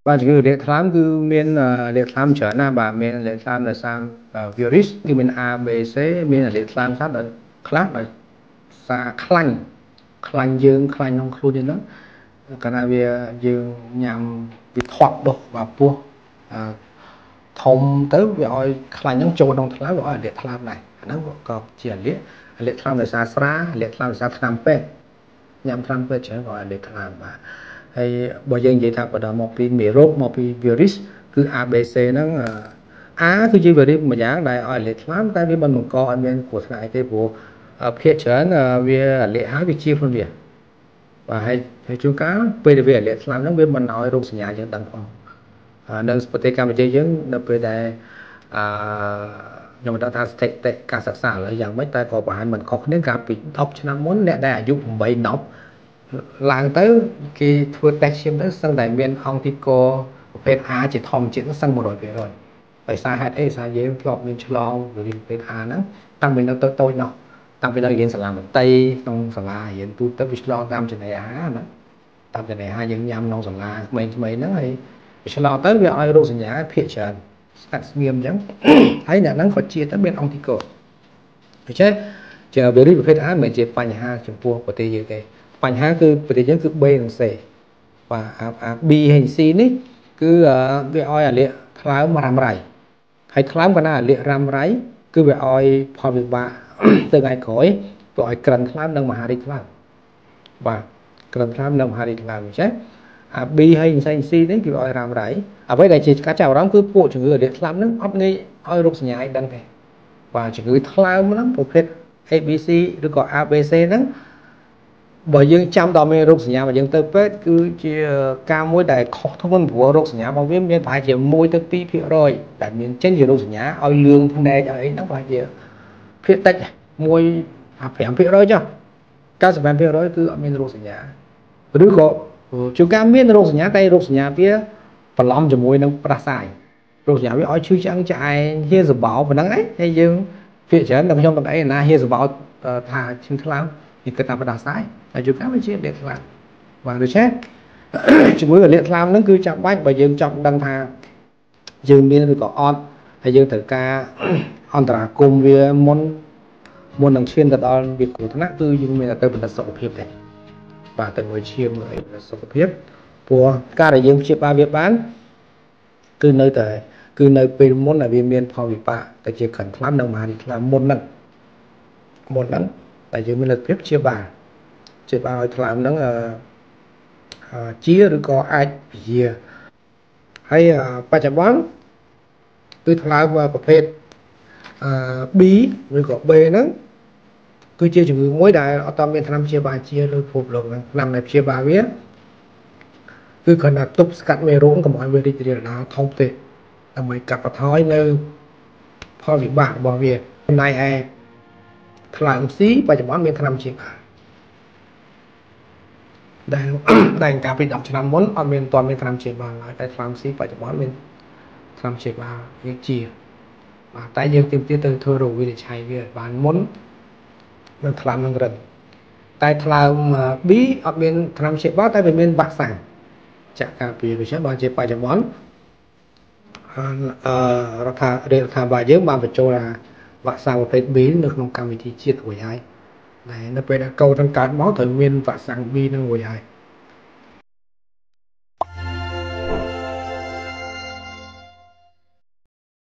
បាទគឺលេខថ្លើមគឺមានលេខថ្លើមច្រើនណាស់បាទមានលេខថ្លើមដោយសារ virus គឺមាន A B C មានលេខថ្លើមខ្លះដោយសារខ្លាញ់យើងខ្លាញ់ក្នុងខ្លួនយើងហ្នឹងកាលណាវាយើងញ៉ាំវាធាត់ដុសបាទពោះធំទៅវាឲ្យខ្លាញ់ហ្នឹងចូលក្នុងថ្លើមវាឲ្យលេខថ្លើមដែរអាហ្នឹងក៏ជាលេខថ្លើមដោយសារស្រាលេខថ្លើមដោយសារថ្នាំពេទ្យញ៉ាំថ្នាំពេទ្យច្រើនក៏ឲ្យលេខថ្លើមបាទហើយបើយើងនិយាយថាបន្តមកពីមេរោគមកពី virus គឺ ABC ហ្នឹងA គឺជា virus មួយយ៉ាងដែលឲ្យលេខថ្លើមតែវាមិនបង្កឲ្យមានគ្រោះថ្នាក់អីទេព្រោះភាគច្រើនវាលាកហើយវាជាខ្លួនវាបាទហើយជួនកាលពេលដែលវាលាកថ្លើមហ្នឹងវាមិនឲ្យរោគសញ្ញាយើងដឹងផងនៅប្រទេសកម្ពុជាយើងនៅពេលដែលខ្ញុំមិនដឹងថាស្ថិតិការសិក្សាឥឡូវយ៉ាងម៉េចតែក៏ប្រហែលមិនខុសគ្នាកាលពី10ឆ្នាំមុនអ្នកដែលអាយុ8 10ឡើងទៅគេធ្វើតេស្តឈាមទៅសឹងតែមានអង្គទីកប្រភេទ A ជាធម្មជាតិសឹង 100% ដោយសារហេតុអីសារយើងធ្លាប់មានឆ្លងវិរិយប្រភេទ A ហ្នឹងតាំងពីនៅតូចៗនោះតាំងពីនៅរៀនសាលាមត្តេយ្យក្នុងសាលារៀនទូទៅវាឆ្លងតាមចំណីអាហារណាតាមចំណីអាហារយើងញ៉ាំក្នុងសាលាក្មេងៗហ្នឹងហើយវាឆ្លងទៅវាឲ្យរោគសញ្ញាភាគច្រើនស្ងាត់ស្ងៀមអញ្ចឹងហើយអ្នកហ្នឹងគាត់ជាទៅមានអង្គទីកដូច្នេះជាវិរិយប្រភេទ A មិនមែនជាបញ្ហាចំពោះប្រទេសយើងទេបញ្ហាគឺប្រទេសយើងគឺ B និង C បាទអា B ហើយ C នេះគឺវាឲ្យអាលាកថ្លើមរ៉ាំរ៉ៃហើយថ្លើមកណ្ដាលអាលាករ៉ាំរ៉ៃគឺវាឲ្យផលវិបាកទៅថ្ងៃក្រោយវាឲ្យក្រិនថ្លើមនិងមហារីកថ្លើមបាទក្រិនថ្លើមនិងមហារីកថ្លើមអញ្ចឹងអា B ហើយ C នេះគឺឲ្យរ៉ាំរ៉ៃអ្វីដែលជាការចាប់អារម្មណ៍គឺពួកជំងឺអាលាកថ្លើមហ្នឹងអត់ងាយឲ្យរោគសញ្ញាឲ្យដឹងទេបាទជំងឺថ្លើមហ្នឹងប្រភេទ ABC ឬក៏ ABC ហ្នឹងបើយើងចាំដល់មានរោគសញ្ញារបស់យើងទៅពេទ្យគឺជាការមួយដែលខុសធ្ងន់ព្រោះរោគសញ្ញារបស់វាមានប្រហែលជា1 ទៅ 2% ដែលមានចេញជារោគសញ្ញាឲ្យលឿងភ្នែកឲ្យអីហ្នឹងប្រហែលជាភាគតិច5% ចុះ 95% គឺអត់មានរោគសញ្ញាឬក៏ជួនកាលមានរោគសញ្ញាតែរោគសញ្ញាវាបន្លំជាមួយនឹងផ្ដាសាយរោគសញ្ញាវាឲ្យឈឺឆ្អឹងឆ្អែងហៀសបោប៉ុណ្ណឹងឯងហើយយើងភាគច្រើនដល់ខ្ញុំទាំងអីណាហៀសបោថាឈឺថ្លើមវាគិតថាផ្ដាសាយហើយជួនកាលវាជាលាកថ្លើមបាទដូច្នេះជំងឺលាកថ្លើមហ្នឹងគឺចាំបាច់បើយើងចង់ដឹងថាយើងមានឬក៏អត់ហើយយើងត្រូវការអន្តរាគមន៍វាមុននឹងឈានទៅដល់វាគ្រោះថ្នាក់គឺយើងមានតែទៅបណ្ឌិតសុខភាពទេបាទទៅមើលឈាមមើលអីបណ្ឌិតសុខភាពព្រោះការដែលយើងព្យាបាលវាបានគឺនៅពេលមុនដែលវាមានផលវិបាកតែជាក្រិនថ្លើមនិងមហារីកថ្លើមមុនហ្នឹងតែយើងមានលទ្ធភាពព្យាបាលឲ្យថ្លើមហ្នឹងជាឬក៏អាចពជាហើយបច្ចុប្បន្នគឺថ្លើមប្រភេទB ឬក៏ B ហ្នឹងគឺជាជំងឺមួយដែលអត់តមានថ្នាំព្យាបាលជាលើពិភពលោកហ្នឹងថ្នាំដែលព្យាបាលវាគឺគ្រាន់តែទប់ស្កាត់មេរោគកុំឲ្យវារីករាលដាលធំទេដើម្បីកាត់បន្ថយនៅផលវិបាករបស់វាចំណែកឯថ្លើម C បច្ចុប្បន្នមានថ្នាំព្យាបាលដែលកាលពី10ឆ្នាំមុនអត់មានទាន់មានថ្នាំព្យាបាលឡើយតែថ្លើម C បច្ចុប្បន្នមានថ្នាំព្យាបាលវាជាបាទតែយើងទាមទារទៅធ្វើរោគវិនិច្ឆ័យវាបានមុននឹងថ្លើមនឹងរឹងតែថ្លើម B អត់មានថ្នាំព្យាបាលតែវាមានវ៉ាក់សាំងចាក់ការពារដូច្នេះបានជាបច្ចុប្បន្នរដ្ឋាភិបាលយើងបានបញ្ចូលវ៉ាក់សាំងប្រភេទ B នៅក្នុងកម្មវិធីជាតិរួចហើយដែលនៅពេលដែលកូននឹងកើតមកត្រូវមានវ៉ាក់សាំង B នឹងរួចហើយ